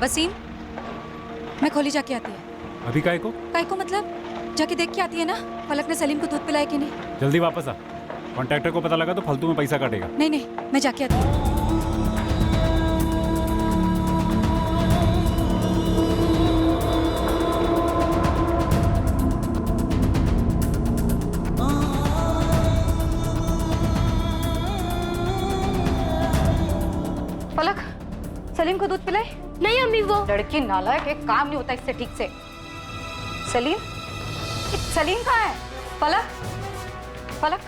वसीम, मैं खोली जाके आती है। अभी काय को? काय को मतलब जाके देख के आती है ना, पलक ने सलीम को दूध पिलाया कि नहीं। जल्दी वापस आ, कॉन्ट्रैक्टर को पता लगा तो फालतू में पैसा काटेगा। नहीं नहीं, मैं जाके आती हूँ। पलक, सलीम को दूध पिलाए? नहीं अम्मी, वो लड़की नालायक, एक काम नहीं होता इससे ठीक से। सलीम, सलीम कहाँ है? पलक, पलक,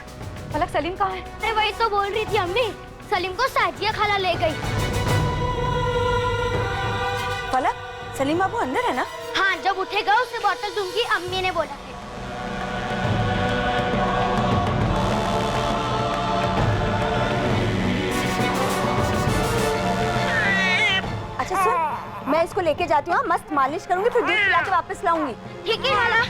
पलक, सलीम कहाँ है? मैं वही तो बोल रही थी अम्मी, सलीम को साजिया खाला ले गई। पलक, सलीम बाबू अंदर है ना? हाँ, जब उठेगा उसे बोतल दूंगी, अम्मी ने बोला है। अच्छा सुन, मैं इसको लेके जाती हूँ, मस्त मालिश करूंगी, फिर दूध पिला के वापस लाऊंगी। ठीक है खाला।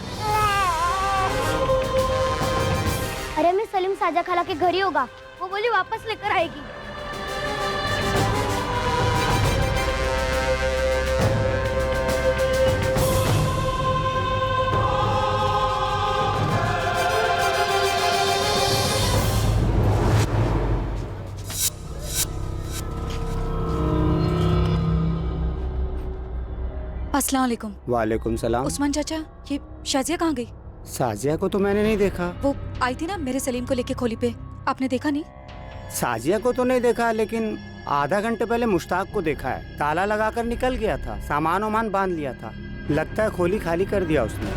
अरे मैं सलीम साजा खाला के घर ही होगा, वो बोली वापस लेकर आएगी। अस्सलाम वालेकुम। वालेकुम सलाम। उस्मान चाचा, ये शाजिया कहाँ गई? साजिया को तो मैंने नहीं देखा। वो आई थी ना मेरे सलीम को लेके खोली पे, आपने देखा नहीं? साजिया को तो नहीं देखा, लेकिन आधा घंटे पहले मुश्ताक को देखा है। ताला लगाकर निकल गया था, सामान वामान बांध लिया था। लगता है खोली खाली कर दिया उसने।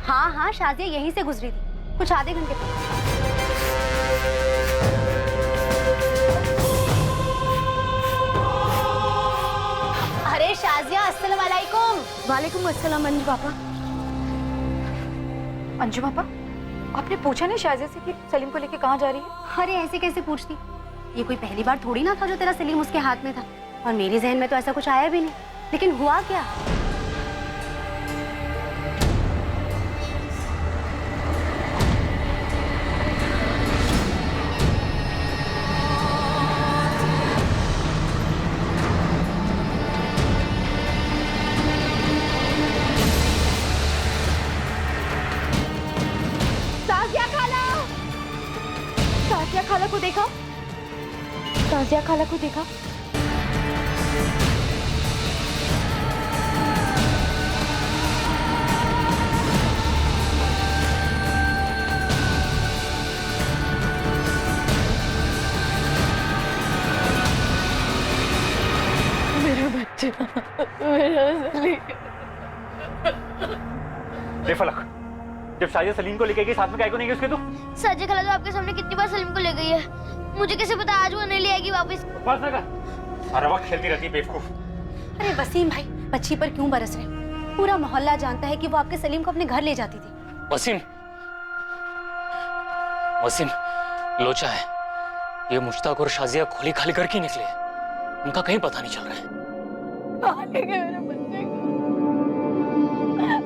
हाँ हाँ, शाजिया यहीं से गुजरी थी, कुछ आधे घंटे पहले। अरे शाजिया, अस्सलाम वालेकुम। वालेकुम अस्सलाम अंजू पापा। अंजू पापा, आपने पूछा नहीं शाजिया से कि सलीम को लेके कहाँ जा रही है? अरे ऐसे कैसे पूछती, ये कोई पहली बार थोड़ी ना था जो तेरा सलीम उसके हाथ में था, और मेरे जहन में तो ऐसा कुछ आया भी नहीं। लेकिन हुआ क्या? साजिया खाला को देखा? साजिया खाला को देखा? मेरा बच्चा, मेरा सलीम। फलक, जब शाजिया सलीम को लेके गई, साथ में काय को नहीं गई उसके? तू साजिया खाला तो आपके सामने कितनी बार सलीम को ले गई है, मुझे कैसे पता आज वो नहीं ले आएगी वापस? बस ना कर, हर वक्त खेलती रहती है बेवकूफ। अरे वसीम भाई, बच्ची पर क्यों बरस रहे? पूरा मोहल्ला जानता है कि वो आपके सलीम को अपने घर ले जाती थी। वसीम, वसीम लोचा है, ये मुश्ताक और शाजिया खोली खाली करके निकले, उनका कहीं पता नहीं चल रहा है। कहाँ ले गए मेरे बच्चे को?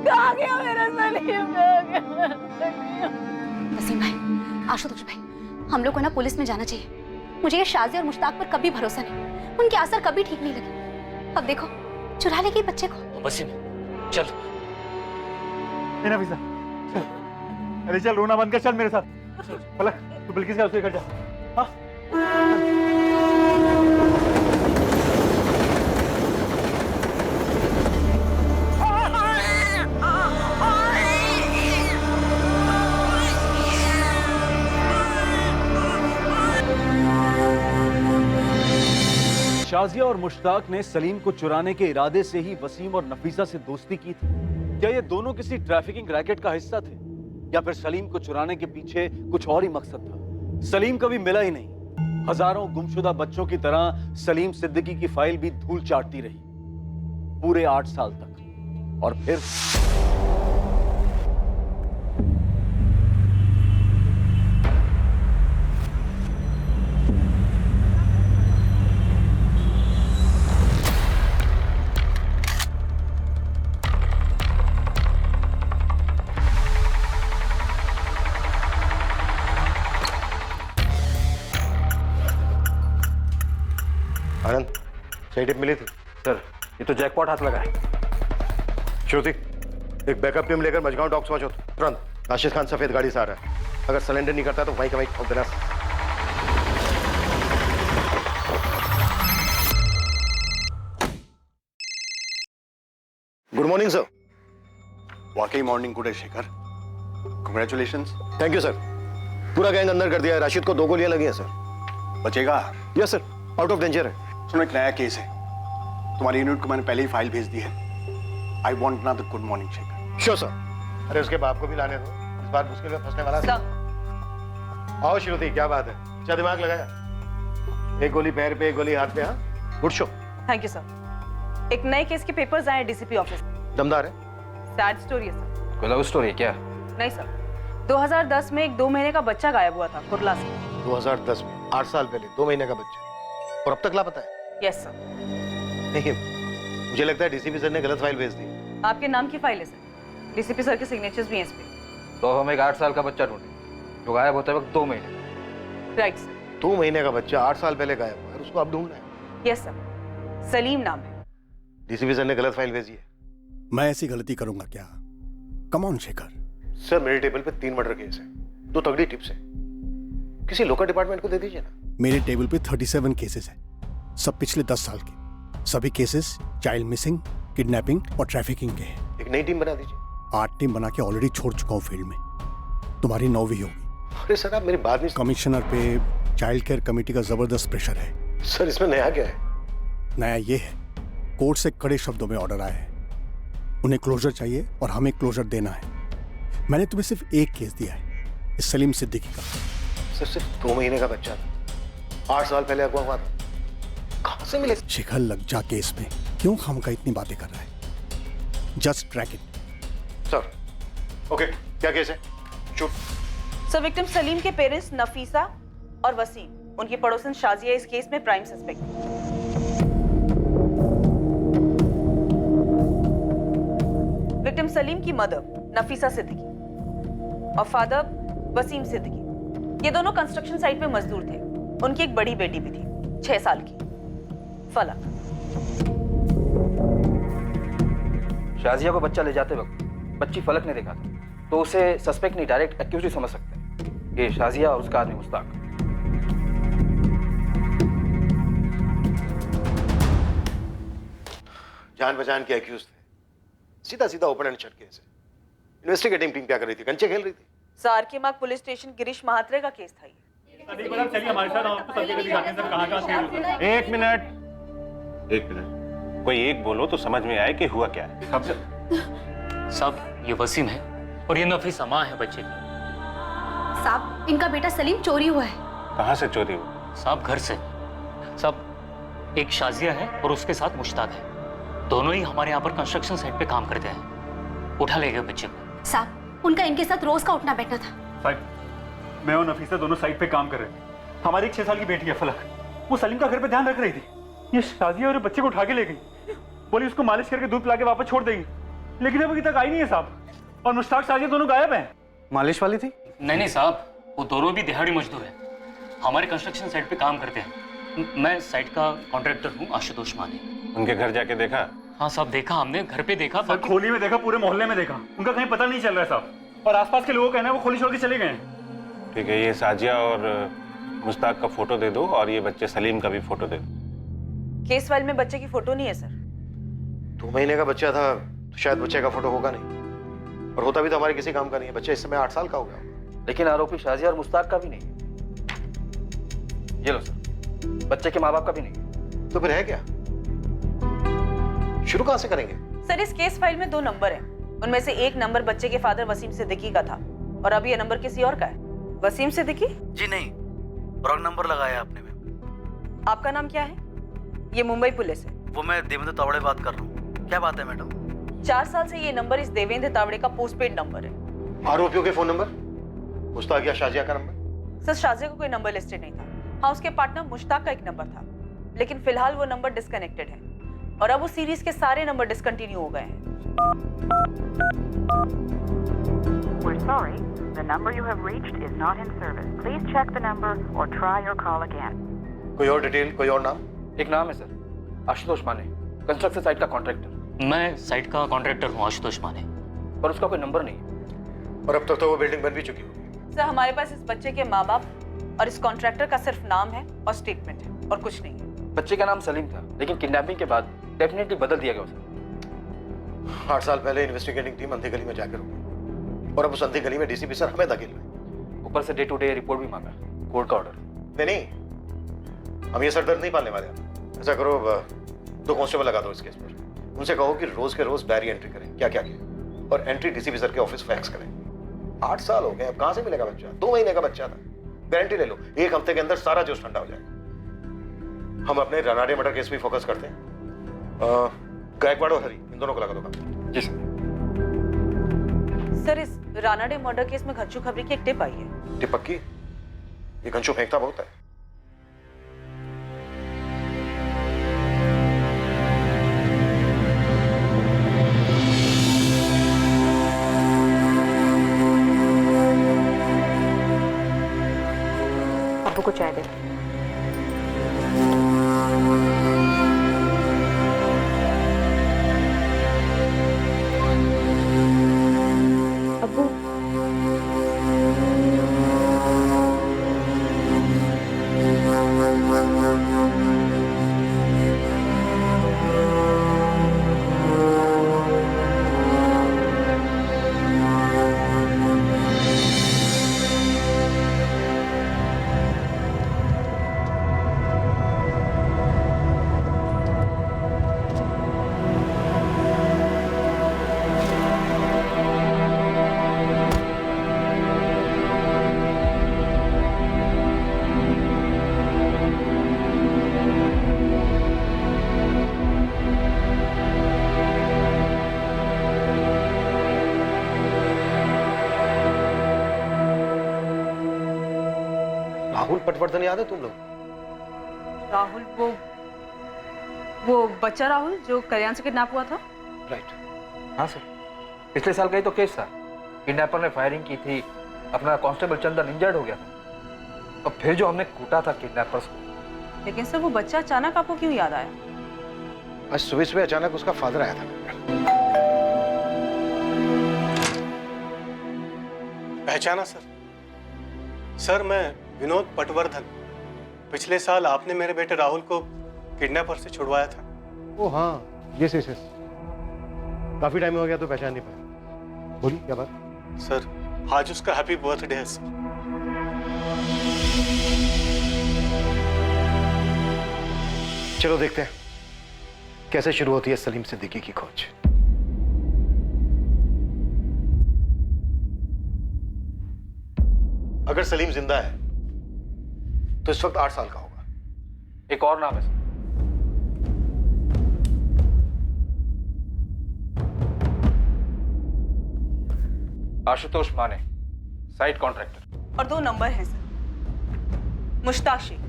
कहाँ गया मेरा सलीम? कहाँ गया मेरा सलीम? वसीम भाई, आशुतोष भाई, हम लोग को ना पुलिस में जाना चाहिए। मुझे ये शाजिया और मुश्ताक पर कभी भरोसा नहीं, उनके असर कभी ठीक नहीं लगे। अब देखो, चुरा लेगी बच्चे को। वसीम चल। नफीसा, चल, अरे चल, रोना बंद कर, चल मेरे साथ। फलक, तू बिल्किस का उसके घर जा। हाँ? शाजिया और मुश्ताक ने सलीम को चुराने के इरादे से ही वसीम और नफीसा से दोस्ती की थी। क्या ये दोनों किसी ट्रैफिकिंग रैकेट का हिस्सा थे, या फिर सलीम को चुराने के पीछे कुछ और ही मकसद था? सलीम कभी मिला ही नहीं। हजारों गुमशुदा बच्चों की तरह सलीम सिद्दीकी की फाइल भी धूल चाटती रही पूरे 8 साल तक। और फिर सही टिप मिली थी सर ये तो जैकपॉट हाथ लगा है। श्रुति, एक बैकअप टीम लेकर मजगांव डॉक्स पहुंचो तुरंत। राशिद खान सफेद गाड़ी से आ रहा है, अगर सिलेंडर नहीं करता तो वहीं का वहीं ठोक देना। Good morning sir. वाकई मॉर्निंग गुड है Shekhar, congratulations. Thank you sir. पूरा गैंग अंदर कर दिया है। राशिद को 2 गोलियां लगी हैं सर। बचेगा? Yes sir, out of danger है। सुनो, एक नया केस है, तुम्हारी यूनिट को मैंने पहले ही फाइल भेज दी है। I want now the good morning Shekhar. Sure sir. अरे उसके बाप को भी लाने दो, इस बार मुश्किल में फंसने वाला है। आओ श्रुति, क्या बात है, क्या दिमाग लगाया? एक गोली पैर पे, एक गोली हाथ पे। हाँ, good show. Thank you sir. एक नए केस के पेपर्स आए डीसीपी ऑफिस। दमदार है। सैड स्टोरी है सर। कोई लव स्टोरी है क्या? नहीं सर, 2010 में एक 2 महीने का बच्चा गायब हुआ था कुर्ला से। 2010 में 8 साल पहले 2 महीने का बच्चा, और अब तक लापता है? Yes sir. नहीं, मुझे लगता है डीसीपी सर ने गलत फाइल भेज दी। आपके नाम की फाइल है सर, डीसीपी सर के सिग्नेचर्स भी हैं इस पे। तो हम एक 8 साल का बच्चा ढूंढे जो गायब होते वक्त 2 महीने। Right sir. 2 महीने का बच्चा 8 साल पहले गायब हुआ है, उसको अब ढूंढना है। यस सर, सलीम नाम है। डीसीपी सर ने गलत फाइल भेजी है। मैं ऐसी गलती करूंगा क्या? Come on Shekhar. सर, मेरे टेबल पे 3 मर्डर केस है, 2 तगड़ी टिप्स है। किसी लोकल डिपार्टमेंट को दे दीजिए ना। मेरे टेबल पे 37 केसेस हैं, सब पिछले 10 साल के। सभी केसेस चाइल्ड मिसिंग, किडनैपिंग और ट्रैफिकिंग के हैं। एक नई टीम बना दीजिए। 8 टीम बना के ऑलरेडी छोड़ चुका हूँ फील्ड में, तुम्हारी 9वीं होगी। अरे सर, आप मेरी बात नहीं। कमिश्नर पे चाइल्ड केयर कमेटी का जबरदस्त प्रेशर है। सर, इसमें नया क्या है? नया ये है, कोर्ट से कड़े शब्दों में ऑर्डर आया है, उन्हें क्लोजर चाहिए और हमें क्लोजर देना है। मैंने तुम्हें सिर्फ एक केस दिया है, इस सलीम सिद्दीकी का। सर, सिर्फ 2 महीने का बच्चा था, 8 साल पहले अगवा हुआ था, कहां से मिले? शिखर लज्जा केस में क्यों खामखा इतनी बातें कर रहा है? Just track it. Sir, okay, क्या केस है? चुप। सर, विक्टिम सलीम के पेरेंट्स नफीसा और वसीम, उनकी पड़ोसन शाजिया इस केस में प्राइम सस्पेक्ट। विक्टिम सलीम की मदर नफीसा सिद्दीकी और फादर वसीम सिद्दीकी, ये दोनों कंस्ट्रक्शन साइट पे मजदूर थे। उनकी एक बड़ी बेटी भी थी, 6 साल की, फलक। शाजिया को बच्चा ले जाते वक्त बच्ची फलक ने देखा था, तो उसे सस्पेक्ट नहीं डायरेक्ट एक्यूज ही समझ सकते हैं। ये शाजिया और उसका आदमी मुश्ताक। जान पहचान के एक्यूज थे, सीधा सीधा ओपन एंड शट केस है। इन्वेस्टिगेटिंग टीम क्या कर रही थी? कंचे खेल रही थी। सारकेमाग पुलिस स्टेशन गिरीश महात्रे का केस था ये। चलिए हमारे साथ, हम आपको सब जगह दिखाते हैं सर, कहाँ-कहाँ से। एक मिनट, कोई एक बोलो तो समझ में आए कि हुआ क्या है। साहब, ये वसीम है और ये नफीसा माँ है बच्चे की। साहब, इनका बेटा सलीम चोरी हुआ है। कहाँ से चोरी हुआ? साहब, घर से। साहब, एक शाजिया है और उसके साथ मुश्ताक है, दोनों ही हमारे यहाँ पर कंस्ट्रक्शन साइट पे काम करते हैं। उठा ले गए बच्चे को। साहब, उनका इनके साथ रोज का उठना बैठना था। साहब, मैं और नफीसा दोनों साइट पे काम कर रहे थे। हमारी एक 6 साल की बेटी है फलक, वो सलीम का घर पे ध्यान रख रही थी। ये शाजिया और बच्चे को उठा के ले गई, बोली उसको मालिश करके दूध पिला के वापस छोड़ देगी, लेकिन अभी तक आई नहीं है साहब। और मुश्ताक शाजिया दोनों गायब हैं। मालिश वाली थी? नहीं साहब, वो दोनों भी दिहाड़ी मजदूर हैं, हमारे कंस्ट्रक्शन साइट पे काम करते हैं। मैं साइट का कॉन्ट्रैक्टर हूँ, आशुतोष माने। उनके घर जाके देखा? हाँ साहब, देखा हमने, घर पे देखा, सर, खोली में देखा, पूरे मोहल्ले में देखा, उनका कहीं पता नहीं चल रहा है साहब। और आसपास के लोगों का कहना है वो खोली छोड़ के चले गए हैं। ठीक है, ये शाजिया और मुश्ताक का फोटो दे दो और ये बच्चे सलीम का भी फोटो दे दो। केस फाइल में बच्चे की फोटो नहीं है सर। 2 महीने का बच्चा था तो शायद बच्चे का फोटो होगा नहीं, और होता भी तो हमारे किसी काम का नहीं है। बच्चा इस समय 8 साल का हो गया। लेकिन आरोपी शाजिया और मुश्ताक का भी नहीं है। ये लो सर, बच्चे के माँ बाप का भी नहीं है। तो फिर है क्या? शुरू कहां से करेंगे? सर, इस केस फाइल में 2 नंबर हैं, उनमें से एक नंबर बच्चे के फादर वसीम सिद्दीकी का था और अब ये नंबर किसी और का है। वसीम सिद्दीकी? जी नहीं, रॉन्ग नंबर लगाया आपने मैम। आपका नाम क्या है? ये मुंबई पुलिस है। वो मैं देवेंद्र तावड़े बात कर रहा हूँ। क्या बात है मैडम? 4 साल से ये नंबर इस देवेंद्र तावड़े का पोस्टपेड नंबर है। आरोपियों के फोन नंबर? मुश्ताक या शाजिया का नंबर? सर, शाजिया का कोई नंबर लिस्टेड नहीं था। हाँ, उसके पार्टनर मुश्ताक का एक नंबर था, लेकिन फिलहाल वो नंबर डिस्कनेक्टेड है और अब उस सीरीज के सारे नंबर डिसकंटिन्यू हो गए हैं। We're sorry, the number you have reached is not in service. Please check the number or try your call again. कोई और डिटेल, कोई और नाम? एक नाम है सर, आशुतोष माने, कंस्ट्रक्शन साइट का कॉन्ट्रैक्टर। मैं साइट का कॉन्ट्रैक्टर हूँ, आशुतोष माने। पर उसका कोई नंबर नहीं है। और अब तक तो वो बिल्डिंग बन भी चुकी होगी। सर हमारे पास इस बच्चे के माँ बाप और इस कॉन्ट्रैक्टर का सिर्फ नाम है और स्टेटमेंट है और कुछ नहीं है। बच्चे का नाम सलीम था, लेकिन किडनैपिंग के बाद डेफिनेटली बदल दिया गया उसे। 8 साल पहले इन्वेस्टिगेटिंग टीम अंधी गली में जाकर रुकी और अब उस अंधी गली में डीसीपी सर हमें धकेल रहे। ऊपर से डे टू डे रिपोर्ट भी मांगा, कोर्ट का ऑर्डर। नहीं, हम ये सरदर्द नहीं पालने वाले। ऐसा करो, 2 कांस्टेबल लगा दो इस केस पर। उनसे कहो कि रोज के रोज डायरी एंट्री करें क्या क्या किया और एंट्री डीसीपी सर के ऑफिस फैक्स करें। 8 साल हो गए, अब कहां से मिलेगा बच्चा? 2 महीने का बच्चा था। गारंटी ले लो 1 हफ्ते के अंदर सारा जोश ठंडा हो जाएगा। हम अपने रानाडे मर्डर केस पे फोकस करते हैं। गायकवाड़ और हरी, इन दोनों को लगा दो काम। जी सर। सर इस रानाडे मर्डर केस में घच्चू खबरी की एक टिप आई है। टिप पक्की? ये घंचू फेंकता बहुत है। आपको को चाय दे। अब्बू राहुल पटवर्धन याद है तुम लोग? राहुल, वो बच्चा राहुल जो कल्याण से किडनैप हुआ था। राइट। हाँ सर, पिछले साल का ही तो केस था। किडनैपर ने फायरिंग की थी, अपना कांस्टेबल चंदन इंजर्ड हो गया था और फिर जो हमने कूटा था किडनैपर्स को। लेकिन सर वो बच्चा अचानक आपको क्यों याद आया? आज सुबह सुबह अचानक उसका फादर आया था। पहचाना सर? सर मैं विनोद पटवर्धन। पिछले साल आपने मेरे बेटे राहुल को किडनैपर से छुड़वाया था। ओ हाँ, यस यस यस। काफी टाइम हो गया तो पहचान नहीं पाया। बोलिए क्या बात? सर आज उसका हैप्पी बर्थडे है सर। चलो देखते हैं कैसे शुरू होती है सलीम सिद्दीकी की खोज। अगर सलीम जिंदा है तो इस वक्त 8 साल का होगा। एक और नाम है सर, आशुतोष माने, साइट कॉन्ट्रैक्टर। और 2 नंबर हैं सर, मुश्ताक शेख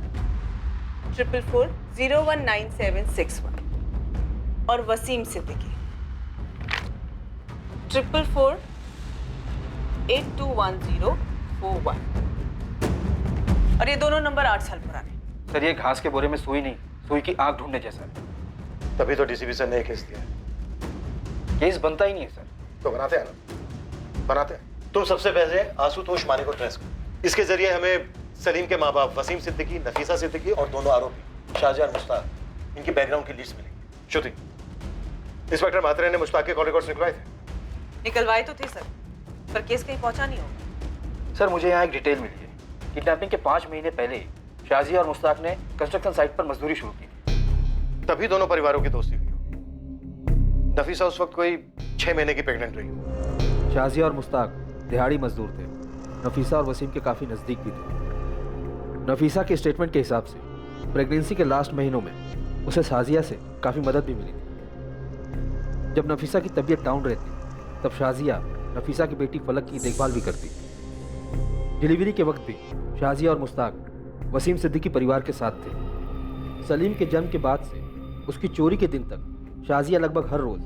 444019761 और वसीम सिद्दीकी 444821041। और ये दोनों नंबर 8 साल पुराने। सर ये घास के बोरे में सुई नहीं, सुई की आंख ढूंढने जैसा है। तभी तो डीसीपी सर ने केस दिया। केस बनता ही नहीं है सर। तो बनाते हैं ना, बनाते हैं। तुम सबसे पहले आशुतोष माने को ट्रेस करो। इसके जरिए हमें सलीम के माँ बाप वसीम सिद्दीकी, नफीसा सिद्दीकी और दोनों आरोपी शाहजहां और मुश्ताक, इनकी बैकग्राउंड की लिस्ट मिलेगी। श्रुति, इंस्पेक्टर मात्रे ने मुश्ताक के कॉल रिकॉर्ड्स निकलवाए थे? निकलवाए तो थे सर, पर केस कहीं पहुंचा नहीं होगा। सर मुझे यहाँ एक डिटेल मिली है। किडनैपिंग के 5 महीने पहले शाहजिया और मुश्ताक ने कंस्ट्रक्शन साइट पर मजदूरी शुरू की। तभी दोनों परिवारों की दोस्ती हुई हो। नफीसा उस वक्त कोई 6 महीने की प्रेग्नेंट रही हो। शाहजिया और मुश्ताक दिहाड़ी मजदूर थे। नफीसा और वसीम के काफ़ी नज़दीक भी थे। नफीसा के स्टेटमेंट के हिसाब से प्रेगनेंसी के लास्ट महीनों में उसे शाहजिया से काफ़ी मदद भी मिली थी। जब नफीसा की तबीयत डाउन रहती तब शाहजिया नफीसा की बेटी फलक की देखभाल भी करती। डिलीवरी के वक्त भी शाहजिया और मुश्ताक वसीम सिद्दीकी परिवार के साथ थे। सलीम के जन्म के बाद से उसकी चोरी के दिन तक शाहजिया लगभग हर रोज़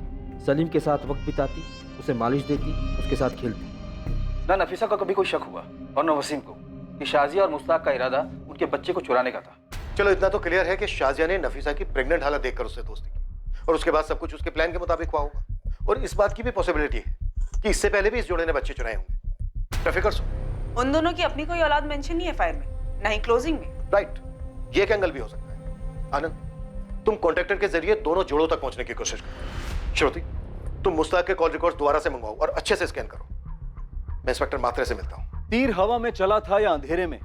सलीम के साथ वक्त बिताती, उसे मालिश देती, उसके साथ खेलती। ना नफीसा को कभी कोई शक हुआ और न वसीम को कि शाहजिया और मुश्ताक का इरादा उनके बच्चे को चुराने का था। चलो इतना तो क्लियर है कि शाजिया ने नफीसा की प्रेग्नेंट हालत देखकर उससे दोस्ती की और उसके बाद सब कुछ उसके प्लान के मुताबिक हुआ होगा। और इस बात की भी पॉसिबिलिटी है कि इससे पहले भी इस जोड़े ने बच्चे चुराए होंगे। ट्रैफिकर सो उन दोनों की अपनी कोई औलाद मेंशन नहीं है फाइल में, ना ही क्लोजिंग में। राइट, ये एक एंगल भी हो सकता है। आनंद, तुम कॉन्ट्रैक्टर के जरिए दोनों जोड़ों तक पहुंचने की कोशिश करो। श्रुति, तुम मुस्ताक के कॉल रिकॉर्ड्स दोबारा से मंगवाओ और अच्छे से स्कैन करो। मैं इंस्पेक्टर मात्रे से मिलता हूं। तीर हवा में चला था या अंधेरे में,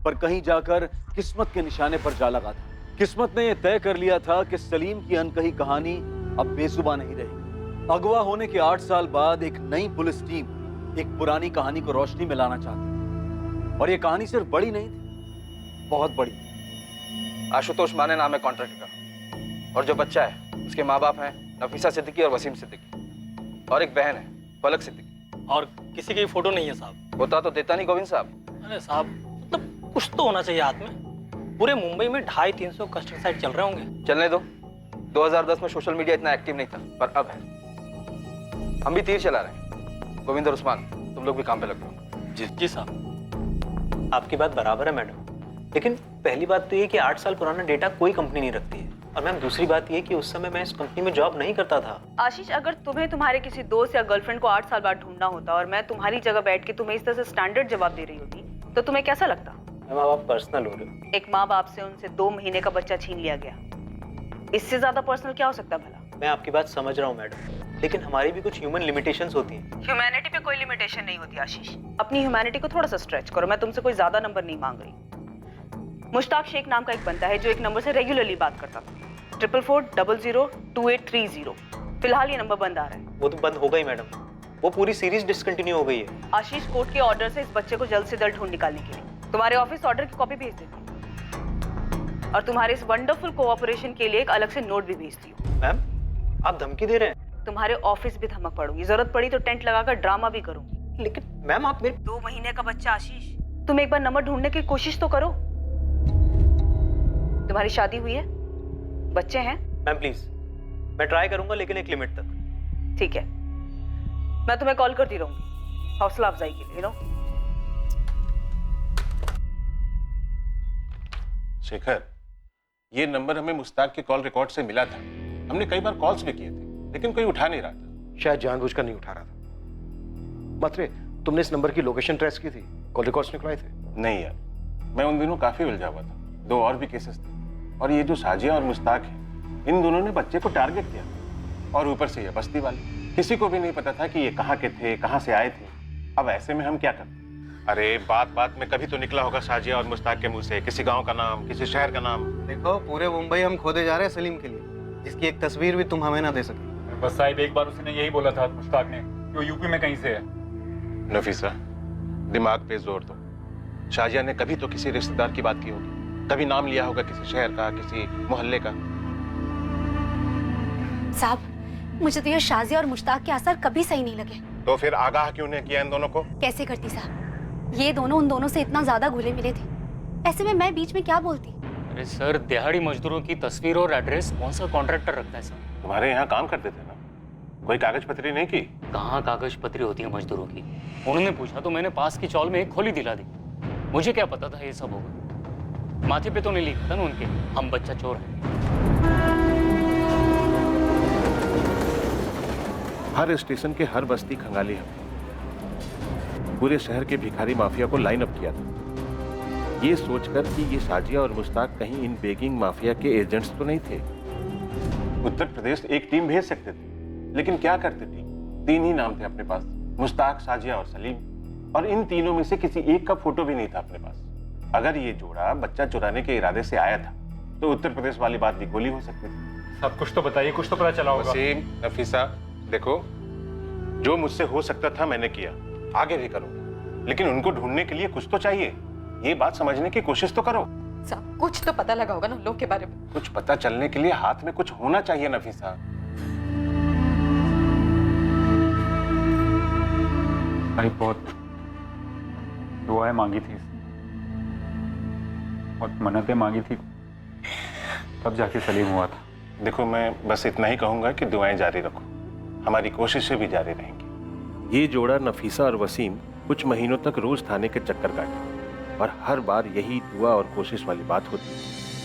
पर कहीं जाकर किस्मत के निशाने पर जा लगा था। किस्मत ने यह तय कर लिया था कि सलीम की अनकही कहानी अब बेजुबान नहीं रहेगी। अगवा होने के 8 साल बाद एक नई पुलिस टीम एक पुरानी कहानी को रोशनी में लाना चाहती है। और यह कहानी सिर्फ बड़ी नहीं थी, बहुत बड़ी। आशुतोष माने नाम है कॉन्ट्रैक्टर का, और जो बच्चा है उसके माँ बाप हैं नफीसा सिद्दीकी और वसीम सिद्दीकी, और एक बहन है पलक सिद्दीकी। और किसी की फोटो नहीं है साहब। होता तो देता नहीं गोविंद साहब। अरे साहब, मतलब कुछ तो होना चाहिए हाथ में। पूरे मुंबई में 250-300 कंस्ट्रक्शन साइट चल रहे होंगे। चलने दो, 2010 में सोशल मीडिया इतना एक्टिव नहीं था, पर अब है। हम भी तीर चला रहे हैं। गोविंद और उस्मान, तुम लोग भी काम पे लग जाओ। जी साहब, आपकी बात बराबर है मैडम, लेकिन पहली बात तो ये कि 8 साल पुराना डेटा कोई कंपनी नहीं रखती है। और मैम दूसरी बात ये कि उस समय मैं इस कंपनी में जॉब नहीं करता था। आशीष, अगर तुम्हें तुम्हारे किसी दोस्त या गर्लफ्रेंड को 8 साल बाद ढूंढना होता और मैं तुम्हारी जगह बैठ के तुम्हें इस तरह से स्टैंडर्ड जवाब दे रही होती तो तुम्हें कैसा लगता? मैम आप पर्सनल हो रहे हो। एक माँ बाप से उनसे 2 महीने का बच्चा छीन लिया गया, इससे ज्यादा पर्सनल क्या हो सकता भला? मैं आपकी बात समझ रहा हूँ मैडम, लेकिन हमारी भी कुछ ह्यूमन लिमिटेशंस होती हैं। ह्यूमैनिटी पे कोई लिमिटेशन नहीं होती आशीष। अपनी ह्यूमैनिटी को थोड़ा सा स्ट्रेच करो। मैं तुमसे कोई ज्यादा नंबर नहीं मांग रही। मुश्ताक शेख नाम का एक बंदा है जो एक नंबर से रेगुलरली बात करता था, 44402830। फिलहाल ये नंबर बंद आ रहा है। वो तो बंद हो गई मैडम, वो पूरी सीरीज डिसकंटिन्यू हो गई है। आशीष, कोर्ट के ऑर्डर से इस बच्चे को जल्द से जल्द ढूंढ निकालने के लिए तुम्हारे ऑफिस ऑर्डर की कॉपी भेज देती और तुम्हारे इस वंडरफुल कोऑपरेशन के लिए एक अलग से नोट भी भेजती हूँ। मैम आप धमकी दे रहे हैं? तुम्हारे ऑफिस भी धमक पड़ूंगी, जरूरत पड़ी तो टेंट लगाकर ड्रामा भी करूंगी। लेकिन मैम आप मेरे 2 महीने का बच्चा आशीष, तुम एक बार नंबर ढूंढने की कोशिश तो करो। तुम्हारी शादी हुई है, बच्चे हैं? मैम प्लीज, मैं ट्राई करूंगा लेकिन एक लिमिट तक। ठीक है, मैं तुम्हें कॉल करती रहूंगी हौसला अफजाई के लिए। शेखर, ये नंबर हमें मुस्ताक के कॉल रिकॉर्ड से मिला था। हमने कई बार कॉल्स भी किए थे, लेकिन कोई उठा नहीं रहा था। शायद जानबूझकर नहीं उठा रहा था। मात्रे, तुमने इस नंबर की लोकेशन ट्रेस की थी? कॉल रिकॉर्ड्स निकलवाए थे? नहीं यार, मैं उन दिनों काफी उलझा हुआ था। 2 और भी केसेस थे, और ये जो साजिया और मुस्ताक है, इन दोनों ने बच्चे को टारगेट किया, और ऊपर से ये बस्ती वाले। किसी को भी नहीं पता था कि ये कहाँ के थे, कहाँ से आए थे। अब ऐसे में हम क्या करते? अरे बात बात में कभी तो निकला होगा साजिया और मुस्ताक के मुंह से किसी गांव का नाम, किसी शहर का नाम। देखो, पूरे मुंबई हम खोदे जा रहे हैं सलीम के लिए, जिसकी एक तस्वीर भी तुम हमें ना दे सके। बस साहिब, एक बार उसने यही बोला था मुश्ताक ने कि वो यूपी में कहीं से है। नफीसा, दिमाग पे जोर दो। शाजिया ने कभी तो किसी रिश्तेदार की बात की होगी, कभी नाम लिया होगा किसी शहर का, किसी मोहल्ले का। साहब, मुझे तो ये शाजिया और मुश्ताक के असर कभी सही नहीं लगे। तो फिर आगाह क्यों नहीं किया इन दोनों को? कैसे करती साहब, ये दोनों उन दोनों से इतना ज्यादा घुले मिले थे, ऐसे में मैं बीच में क्या बोलती? अरे सर, दिहाड़ी मजदूरों की तस्वीर और एड्रेस कौन सा कॉन्ट्रैक्टर रखता है सर? तुम्हारे यहाँ काम करते थे ना, कोई कागज पत्री नहीं की? कहाँ कागज पत्री होती है मजदूरों की? उन्होंने पूछा तो मैंने पास की चौल में एक खोली दिला दी। मुझे क्या पता था ये सब होगा। माथे पे तो नहीं लिखा था ना उनके, हम बच्चा चोर है। हर स्टेशन के हर बस्ती खंगाली है। पूरे शहर के भिखारी माफिया को लाइन अप किया था, ये सोचकर कि ये साजिया और मुस्ताक कहीं इन बेगिंग माफिया के एजेंट्स तो नहीं थे। उत्तर प्रदेश एक टीम भेज सकते थे, लेकिन क्या करते थे? 3 ही नाम थे अपने पास, मुस्ताक, साजिया और सलीम, और इन तीनों में से किसी एक का फोटो भी नहीं था अपने पास। अगर ये जोड़ा बच्चा चुराने के इरादे से आया था तो उत्तर प्रदेश वाली बात भी गोली हो सकती थी। सब कुछ तो बताइए, कुछ तो पता चला होगा। वसीम, नफीसा, देखो, जो मुझसे हो सकता था मैंने किया, आगे भी करूंगा, लेकिन उनको ढूंढने के लिए कुछ तो चाहिए। ये बात समझने की कोशिश तो करो। साहब, कुछ तो पता लगा होगा ना लोग के बारे में। कुछ पता चलने के लिए हाथ में कुछ होना चाहिए नफीसा। भाई बहुत दुआएं मांगी थी, बहुत मन्नतें मांगी थी, तब जाके सलीम हुआ था। देखो, मैं बस इतना ही कहूंगा कि दुआएं जारी रखो, हमारी कोशिशें भी जारी रहेंगी। ये जोड़ा नफीसा और वसीम कुछ महीनों तक रोज थाने के चक्कर काटे, और हर बार यही दुआ और कोशिश वाली बात होती है।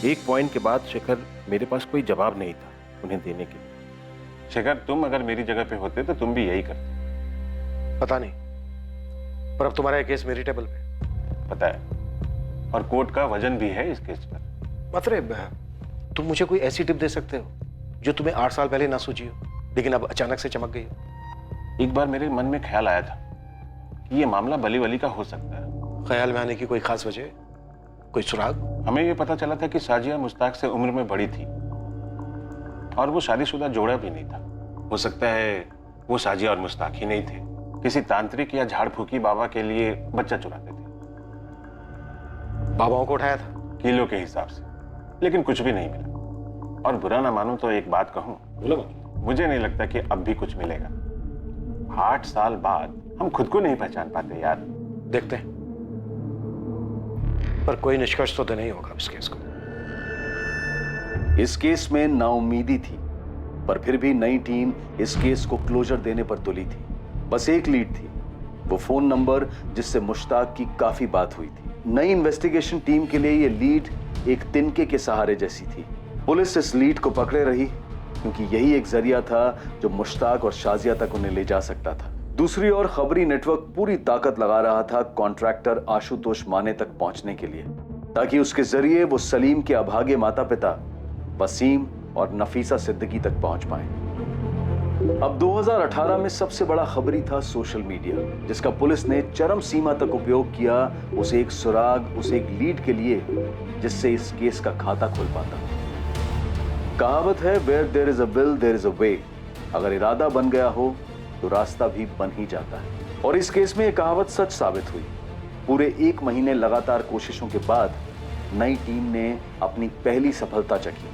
एक पॉइंट के बाद शेखर मेरे पास कोई जवाब नहीं था उन्हें देने के लिए। शेखर, तुम अगर मेरी जगह पे होते तो तुम भी यही करते। पता नहीं, पर अब तुम्हारा ये केस मेरी टेबल पे। पता है, और कोर्ट का वजन भी है इस केस पर। मतलब तुम मुझे कोई ऐसी टिप दे सकते हो जो तुम्हें 8 साल पहले ना सूझी हो, लेकिन अब अचानक से चमक गई हो। एक बार मेरे मन में ख्याल आया था कि ये मामला बली वली का हो सकता है। ख्याल में आने की कोई खास वजह, कोई सुराग? हमें ये पता चला था कि साजिया मुश्ताक से उम्र में बड़ी थी और वो शादीशुदा जोड़ा भी नहीं था। हो सकता है वो साजिया और मुश्ताक ही नहीं थे, किसी तांत्रिक या झाड़ फूकी बाबा के लिए बच्चा चुराते थे। बाबाओं को उठाया था किलो के हिसाब से, लेकिन कुछ भी नहीं मिला। और बुरा ना मानो तो एक बात कहूं, मुझे नहीं लगता कि अब भी कुछ मिलेगा। 8 साल बाद हम खुद को नहीं पहचान पाते यार। देखते हैं, पर कोई निष्कर्ष तो नहीं होगा इस केस को। इस केस में नाउम्मीदी थी, पर फिर भी नई टीम इस केस को क्लोजर देने पर तुली थी। बस एक लीड थी, वो फोन नंबर जिससे मुश्ताक की काफी बात हुई थी। नई इन्वेस्टिगेशन टीम के लिए ये लीड एक तिनके के सहारे जैसी थी। पुलिस इस लीड को पकड़े रही क्योंकि यही एक जरिया था जो मुश्ताक और शाजिया तक उन्हें ले जा सकता था। दूसरी ओर खबरी नेटवर्क पूरी ताकत लगा रहा था कॉन्ट्रैक्टर आशुतोष माने तक पहुंचने के लिए, ताकि उसके जरिए वो सलीम के अभागे माता पिता वसीम और नफीसा सिद्दीकी तक पहुंच पाए। अब 2018 में सबसे बड़ा खबरी था सोशल मीडिया, जिसका पुलिस ने चरम सीमा तक उपयोग किया उस एक सुराग, उस एक लीड के लिए जिससे इस केस का खाता खुल पाता। कहावत है, where there is a will there is a way. अगर इरादा बन गया हो तो रास्ता भी बन ही जाता है। और इस केस में यह कहावत सच साबित हुई। पूरे 1 महीने लगातार कोशिशों के बाद नई टीम ने अपनी पहली सफलता चखी,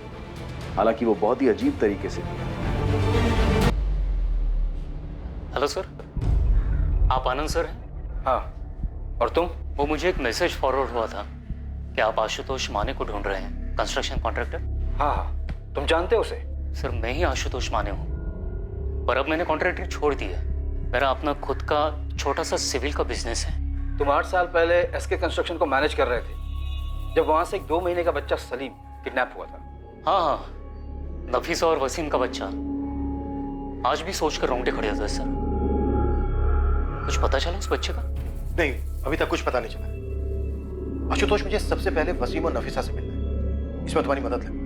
हालांकि वो बहुत ही अजीब तरीके से थी। हेलो सर, आप आनंद सर हैं? हाँ, और तुम? वो मुझे एक मैसेज फॉरवर्ड हुआ था कि आप आशुतोष माने को ढूंढ रहे हैं, कंस्ट्रक्शन कॉन्ट्रैक्टर। हाँ, तुम जानते हो उसे? सर, मैं ही आशुतोष माने हूँ, पर अब मैंने कॉन्ट्रैक्टर छोड़ दिया। मेरा अपना खुद का छोटा सा सिविल का बिजनेस है। तुम 8 साल पहले एसके कंस्ट्रक्शन को मैनेज कर रहे थे जब वहां से एक 2 महीने का बच्चा सलीम किडनैप हुआ था। हाँ, नफीसा और वसीम का बच्चा। आज भी सोचकर रोंगटे खड़े होते हैं सर। कुछ पता चला उस बच्चे का? नहीं, अभी तक कुछ पता नहीं चला। आशुतोष, मुझे सबसे पहले वसीम और नफीसा से मिलना है, इसमें तुम्हारी मदद लगी।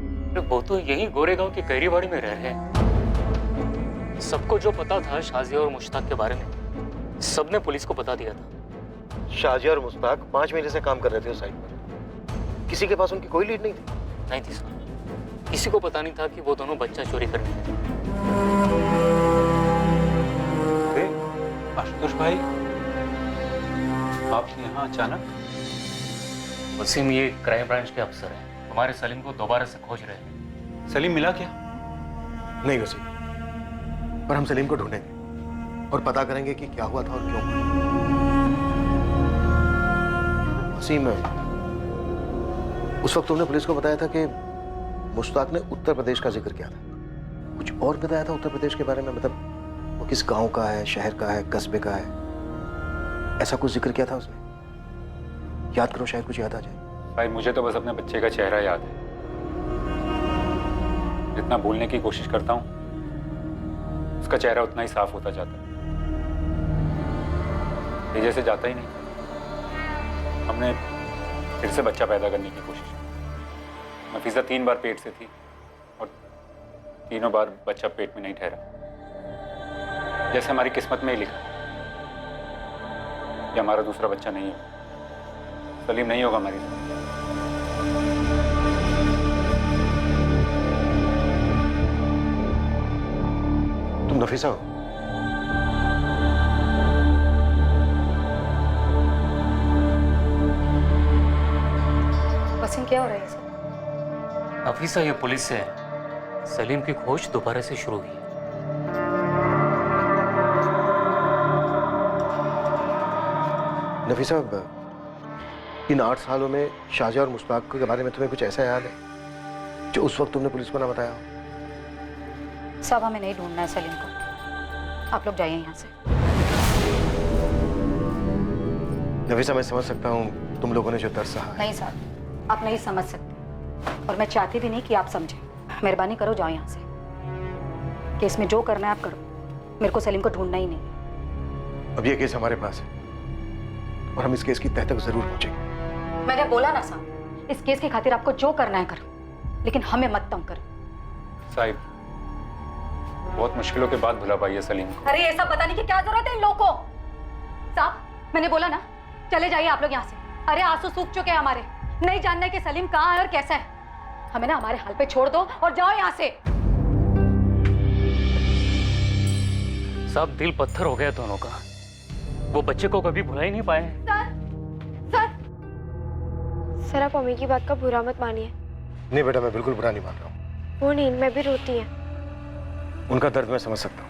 वो तो यही गोरेगांव की कैरीबाड़ी में रह रहे हैं। सबको जो पता था शाजिया और मुश्ताक के बारे में, सबने पुलिस को बता दिया था। शाजिया और मुश्ताक 5 महीने से काम कर रहे थे उस साइट पर। किसी के पास उनकी कोई लीड नहीं थी? नहीं थी सर, किसी को पता नहीं था कि वो दोनों बच्चा चोरी करने गए थे। आशुतोष भाई, आप यहाँ अचानक? वसीम ये क्राइम ब्रांच के अफसर हैं, हमारे सलीम को दोबारा से खोज रहे हैं। सलीम मिला क्या? नहीं वसीम, पर हम सलीम को ढूंढेंगे और पता करेंगे कि क्या हुआ था और क्यों हुआ। वसीम, उस वक्त तुमने पुलिस को बताया था कि मुश्ताक ने उत्तर प्रदेश का जिक्र किया था। कुछ और बताया था उत्तर प्रदेश के बारे में? मतलब वो किस गांव का है, शहर का है, कस्बे का है, ऐसा कुछ जिक्र किया था उसने? याद करो, शायद कुछ याद आ जाए। भाई, मुझे तो बस अपने बच्चे का चेहरा याद है। जितना भूलने की कोशिश करता हूँ, उसका चेहरा उतना ही साफ होता जाता है। ये जैसे जाता ही नहीं। हमने फिर से बच्चा पैदा करने की कोशिश की। नफीसा 3 बार पेट से थी और तीनों बार बच्चा पेट में नहीं ठहरा, जैसे हमारी किस्मत में ही लिखा। ये हमारा दूसरा बच्चा नहीं है। सलीम नहीं होगा हमारी साथ। तुम नफीसा हो? वसीम, क्या हो रहा है सर? नफीसा, ये पुलिस से सलीम की खोज दोबारा से शुरू हुई। नफीसा, इन 8 सालों में शाजिया और मुश्ताक के बारे में तुम्हें कुछ ऐसा याद है जो उस वक्त तुमने पुलिस को ना बताया हो? सब हमें नहीं ढूंढना है सलीम को। आप लोग जाइए यहाँ से। नफीसा, मैं समझ सकता हूँ तुम लोगों ने जो दर्द सहा है। नहीं साहब, आप नहीं समझ सकते। और मैं चाहती भी नहीं कि आप समझें। मेहरबानी करो, जाओ यहाँ से। केस में जो करना है आप करो, मेरे को सलीम को ढूंढना ही नहीं। अब ये केस हमारे पास है और हम इस केस की तह तक जरूर पहुंचेंगे। मैंने बोला ना साहब, इस केस की खातिर आपको जो करना है करो, लेकिन हमें मत तंग करो। साहिब, बहुत मुश्किलों के बाद भुला पाई है सलीम को। अरे ऐसा बताने की क्या जरूरत है इन लोगों को? साहब, मैंने बोला ना, चले जाइए आप लोग यहाँ से। अरे आंसू सूख चुके हैं हमारे, नहीं जानना है कि सलीम कहाँ है और कैसा है। हमें ना हमारे हाल पे छोड़ दो और जाओ यहाँ से। साहब, दिल पत्थर हो गया दोनों का। वो बच्चे को कभी भुला ही नहीं पाए। सर आप मम्मी की बात का बुरा मत मानिए। नहीं बेटा, मैं बिल्कुल बुरा नहीं मान रहा हूँ। वो नींद में भी रोती है। उनका दर्द मैं समझ सकता हूँ।